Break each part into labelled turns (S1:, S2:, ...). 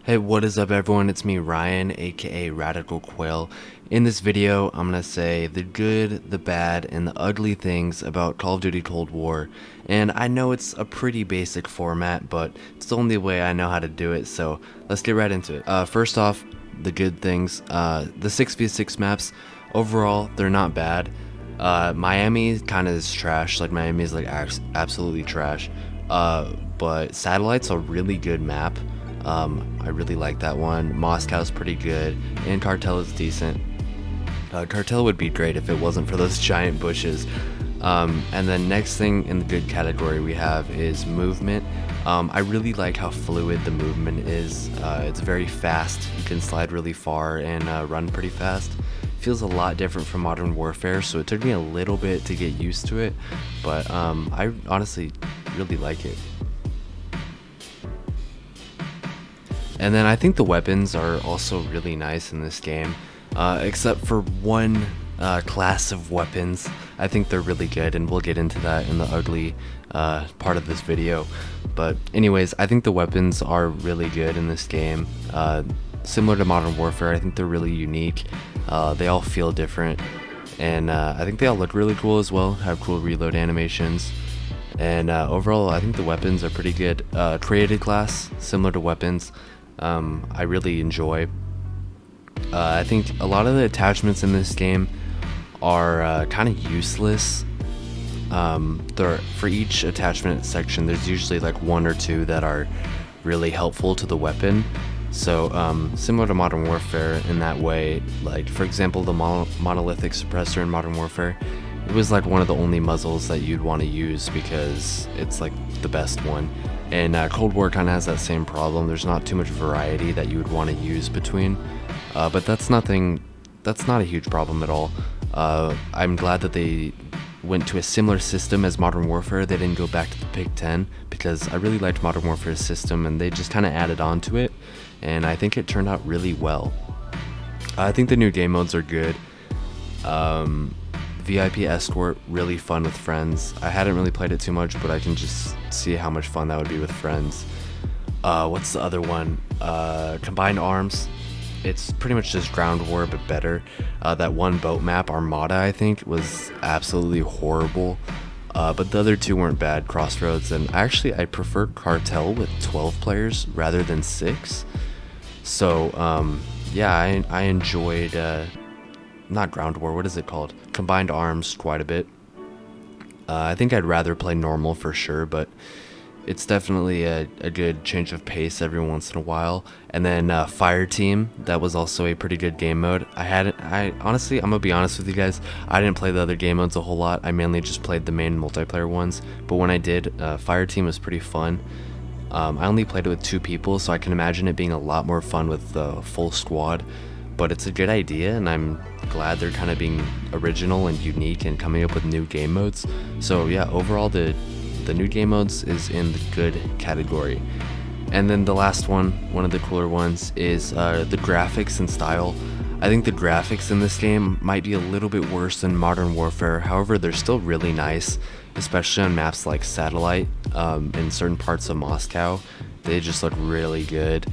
S1: Hey, what is up everyone? It's me, Ryan, aka RadicalQuail. In this video, I'm gonna say the good, the bad, and the ugly things about Call of Duty Cold War. And I know it's a pretty basic format, but it's the only way I know how to do it, so let's get right into it. First off, the good things. The 6v6 maps, overall, they're not bad. Miami kind of is trash, like Miami is like absolutely trash. But Satellite's a really good map. I really like that one. Moscow's pretty good, and Cartel is decent. Cartel would be great if it wasn't for those giant bushes. And then next thing in the good category we have is movement. I really like how fluid the movement is. It's very fast. You can slide really far and run pretty fast. Feels a lot different from Modern Warfare, so it took me a little bit to get used to it, but I honestly really like it. And then I think the weapons are also really nice in this game, except for one class of weapons. I think they're really good, and we'll get into that in the ugly part of this video. But anyways, I think the weapons are really good in this game. Similar to Modern Warfare, I think they're really unique. They all feel different, and I think they all look really cool as well, have cool reload animations. And overall, I think the weapons are pretty good. Created class, similar to weapons, I really enjoy. I think a lot of the attachments in this game are kind of useless. For each attachment section, there's usually like one or two that are really helpful to the weapon. So similar to Modern Warfare in that way, like for example the monolithic suppressor in Modern Warfare, it was like one of the only muzzles that you'd want to use because it's like the best one. And Cold War kind of has that same problem. There's not too much variety that you would want to use between, but that's not a huge problem at all. I'm glad that they went to a similar system as Modern Warfare. They didn't go back to the Pig 10 because I really liked Modern Warfare's system, and they just kind of added on to it, and I think it turned out really well. I think the new game modes are good. VIP Escort, really fun with friends. I hadn't really played it too much, but I can just see how much fun that would be with friends. What's the other one? Combined Arms. It's pretty much just ground war, but better. That one boat map, Armada, I think, was absolutely horrible. But the other two weren't bad, Crossroads, and actually I prefer Cartel with 12 players rather than 6. So, yeah, I enjoyed, not ground war, what is it called? Combined Arms quite a bit. I think I'd rather play normal for sure, but it's definitely a good change of pace every once in a while. And then Fire Team, that was also a pretty good game mode. Honestly, I'm gonna be honest with you guys, I didn't play the other game modes a whole lot. I mainly just played the main multiplayer ones, but when I did, Fire Team was pretty fun. I only played it with 2 people, so I can imagine it being a lot more fun with the full squad. But it's a good idea, and I'm glad they're kind of being original and unique and coming up with new game modes. So yeah, overall the new game modes is in the good category. And then the last one of the cooler ones, is the graphics and style. I think the graphics in this game might be a little bit worse than Modern Warfare. However, they're still really nice, especially on maps like Satellite. In certain parts of Moscow, they just look really good.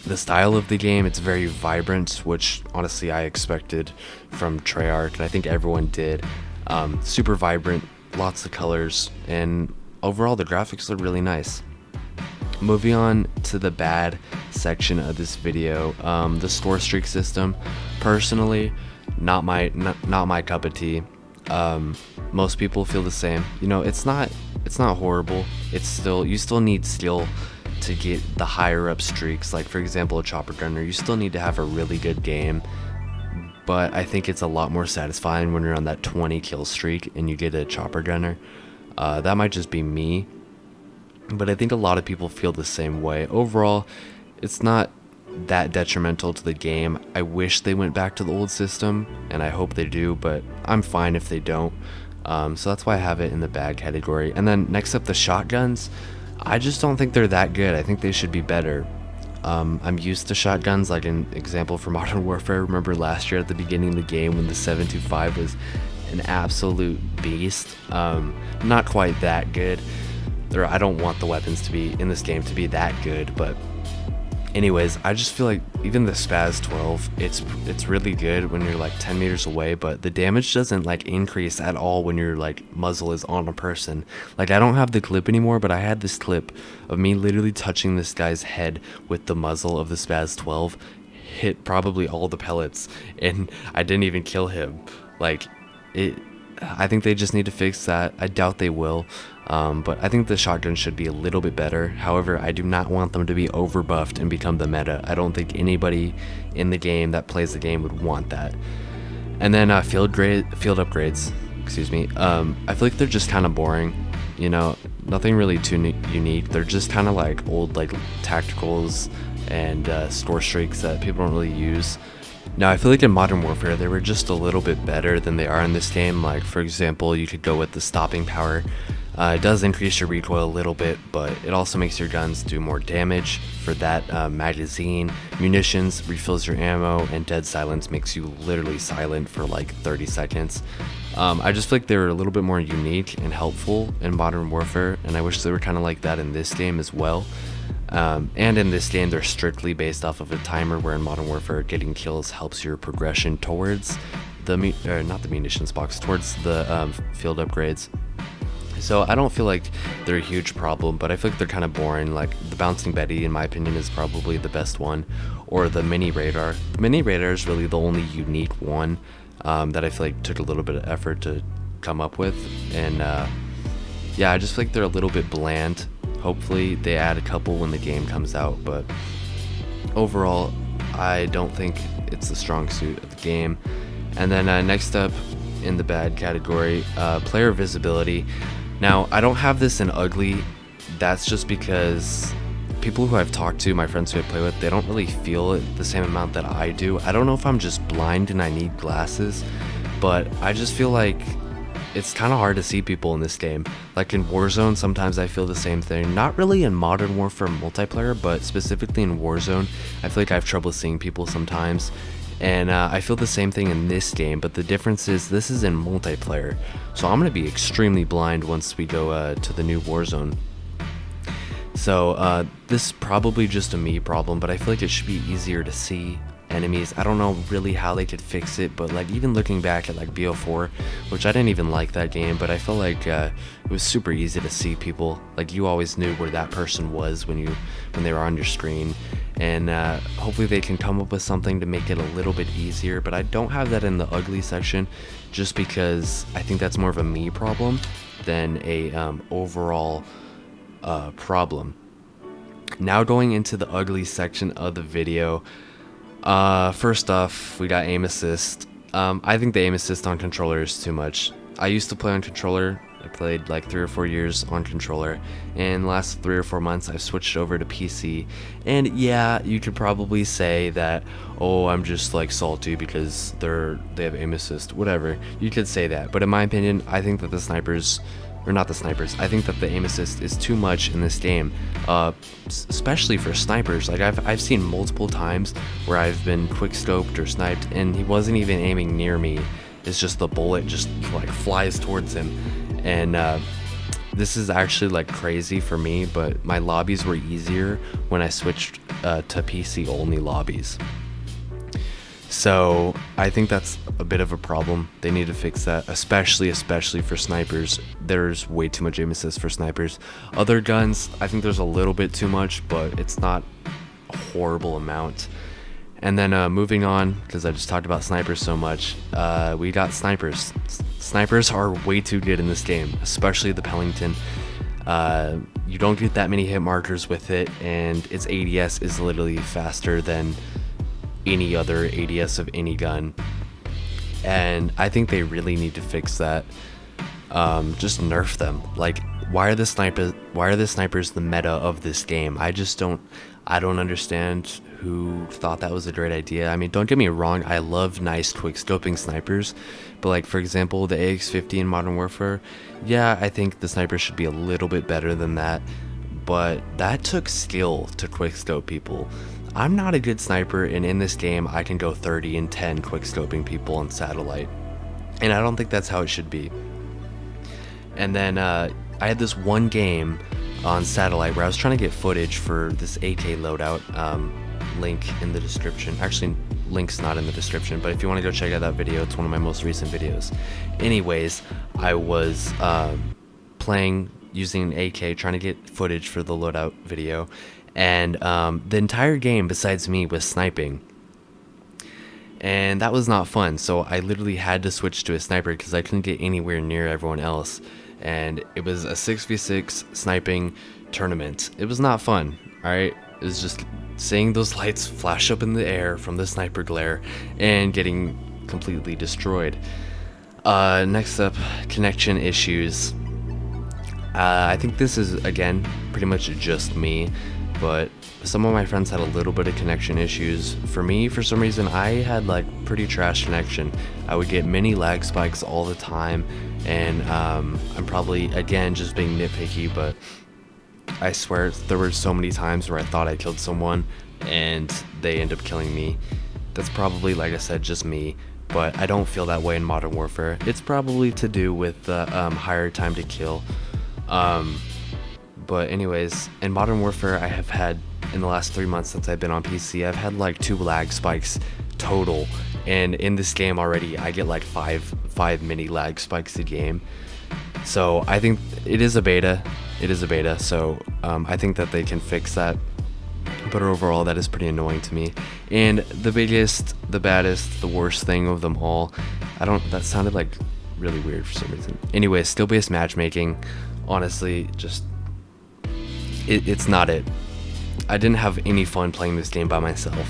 S1: The style of the game, it's very vibrant, which honestly I expected from Treyarch, and I think everyone did. Super vibrant, lots of colors, and overall the graphics look really nice. Moving on to the bad section of this video, the score streak system. Personally, not my cup of tea. Most people feel the same. You know, it's not horrible. You still need skill to get the higher up streaks. Like for example, a chopper gunner, you still need to have a really good game. But I think it's a lot more satisfying when you're on that 20 kill streak and you get a chopper gunner. That might just be me, but I think a lot of people feel the same way. Overall, it's not that detrimental to the game. I wish they went back to the old system, and I hope they do, but I'm fine if they don't. So that's why I have it in the bad category. And then next up, the shotguns. I just don't think they're that good. I think they should be better. I'm used to shotguns, like an example for Modern Warfare. Remember last year at the beginning of the game when the 7.25 was an absolute beast. Not quite that good, or I don't want the weapons to be in this game to be that good, but anyways, I just feel like even the Spaz 12, it's really good when you're like 10 meters away, but the damage doesn't like increase at all when your like muzzle is on a person. Like, I don't have the clip anymore, but I had this clip of me literally touching this guy's head with the muzzle of the Spaz 12, hit probably all the pellets, and I didn't even kill him. Like, I think they just need to fix that. I doubt they will. But I think the shotgun should be a little bit better. However, I do not want them to be overbuffed and become the meta. I don't think anybody in the game that plays the game would want that. And then field upgrades, excuse me. I feel like they're just kind of boring. You know, nothing really too unique. They're just kind of like old like tacticals and score streaks that people don't really use. Now, I feel like in Modern Warfare, they were just a little bit better than they are in this game. Like, for example, you could go with the stopping power. It does increase your recoil a little bit, but it also makes your guns do more damage for that magazine. Munitions refills your ammo, and dead silence makes you literally silent for like 30 seconds. I just feel like they were a little bit more unique and helpful in Modern Warfare, and I wish they were kind of like that in this game as well. And in this game, they're strictly based off of a timer, where in Modern Warfare, getting kills helps your progression towards the not the munitions box, towards the field upgrades. So I don't feel like they're a huge problem, but I feel like they're kind of boring. Like, the Bouncing Betty, in my opinion, is probably the best one, or the Mini Radar. The Mini Radar is really the only unique one that I feel like took a little bit of effort to come up with. And yeah, I just feel like they're a little bit bland. Hopefully they add a couple when the game comes out, but overall, I don't think it's the strong suit of the game. And then next up in the bad category, player visibility. Now, I don't have this in ugly. That's just because people who I've talked to, my friends who I play with, they don't really feel it the same amount that I do. I don't know if I'm just blind and I need glasses, but I just feel like it's kind of hard to see people in this game. Like in Warzone, sometimes I feel the same thing. Not really in Modern Warfare multiplayer, but specifically in Warzone, I feel like I have trouble seeing people sometimes. And I feel the same thing in this game, but the difference is this is in multiplayer. So I'm going to be extremely blind once we go to the new Warzone. So this is probably just a me problem, but I feel like it should be easier to see enemies. I don't know really how they could fix it, but like even looking back at like BO4, which I didn't even like that game, but I feel like it was super easy to see people. Like, you always knew where that person was when they were on your screen. And hopefully they can come up with something to make it a little bit easier, but I don't have that in the ugly section just because I think that's more of a me problem than a overall problem. Now going into the ugly section of the video, first off, we got aim assist. I think the aim assist on controller is too much. I used to play on controller. I played like 3 or 4 years on controller, and the last 3 or 4 months I've switched over to PC. And yeah, you could probably say that, oh, I'm just like salty because they have aim assist, whatever. You could say that, but in my opinion, I think that the snipers, or not the snipers, I think that the aim assist is too much in this game, especially for snipers. Like, I've seen multiple times where I've been quick scoped or sniped, and he wasn't even aiming near me. It's just the bullet just like flies towards him. And this is actually like crazy for me, but my lobbies were easier when I switched to PC only lobbies. So I think that's a bit of a problem. They need to fix that, especially for snipers. There's way too much aim assist for snipers. Other guns, I think there's a little bit too much, but it's not a horrible amount. And then moving on, because I just talked about snipers so much, we got snipers. Snipers are way too good in this game, especially the Pellington. You don't get that many hit markers with it, and its ADS is literally faster than any other ADS of any gun. And I think they really need to fix that. Just nerf them. Like, why are the snipers the meta of this game? I don't understand who thought that was a great idea. I mean, don't get me wrong, I love nice quick scoping snipers, but like, for example, the AX-50 in Modern Warfare, yeah, I think the sniper should be a little bit better than that, but that took skill to quick scope people. I'm not a good sniper, and in this game I can go 30 and 10 quick scoping people on satellite, and I don't think that's how it should be. And then I had this one game on satellite where I was trying to get footage for this AK loadout. Link in the description. Actually, link's not in the description, but if you want to go check out that video, it's one of my most recent videos. Anyways, I was playing using an AK, trying to get footage for the loadout video, and the entire game besides me was sniping, and that was not fun. So I literally had to switch to a sniper because I couldn't get anywhere near everyone else, and it was a 6v6 sniping tournament. It was not fun. Alright, it was just seeing those lights flash up in the air from the sniper glare and getting completely destroyed. Next up, connection issues. I think this is, again, pretty much just me, but some of my friends had a little bit of connection issues. For me, for some reason, I had like pretty trash connection. I would get many lag spikes all the time, and I'm probably, again, just being nitpicky, but I swear there were so many times where I thought I killed someone and they end up killing me. That's probably, like I said, just me, but I don't feel that way in Modern Warfare. It's probably to do with the higher time to kill. But anyways, in Modern Warfare, I have had, in the last 3 months since I've been on PC, I've had like 2 lag spikes total, and in this game already I get like five mini lag spikes a game. So I think it is a beta. So I think that they can fix that, but overall that is pretty annoying to me. And the biggest, the baddest, the worst thing of them all, that sounded like really weird for some reason. Anyway, skill-based matchmaking, honestly, just it's not it. I didn't have any fun playing this game by myself.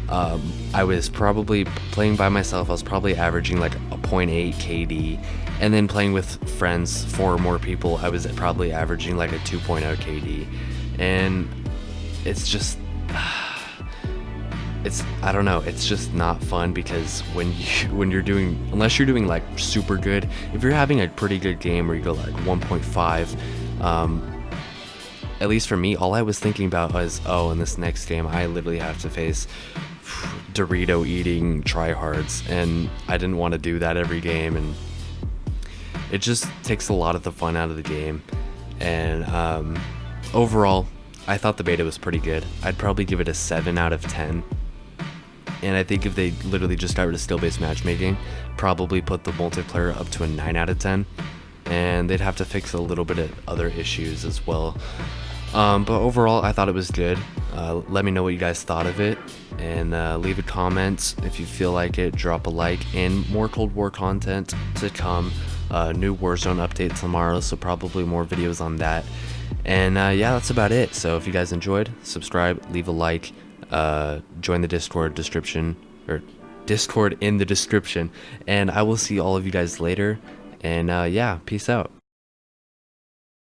S1: I was probably playing by myself, I was probably averaging like a 0.8 KD, and then playing with friends, 4 more people, I was probably averaging like a 2.0 KD, and it's just, I don't know, it's just not fun, because when you're doing, unless you're doing like super good, if you're having a pretty good game where you go like 1.5, at least for me, all I was thinking about was, oh, in this next game, I literally have to face Dorito eating tryhards, and I didn't want to do that every game, and it just takes a lot of the fun out of the game. And overall, I thought the beta was pretty good. I'd probably give it a 7 out of 10. And I think if they literally just got rid of skill-based matchmaking, probably put the multiplayer up to a 9 out of 10. And they'd have to fix a little bit of other issues as well. But overall, I thought it was good. Let me know what you guys thought of it, and leave a comment if you feel like it. Drop a like, and more Cold War content to come. New Warzone update tomorrow, so probably more videos on that. And yeah, that's about it. So if you guys enjoyed, subscribe, leave a like, join the Discord in the description, and I will see all of you guys later. And yeah, peace out.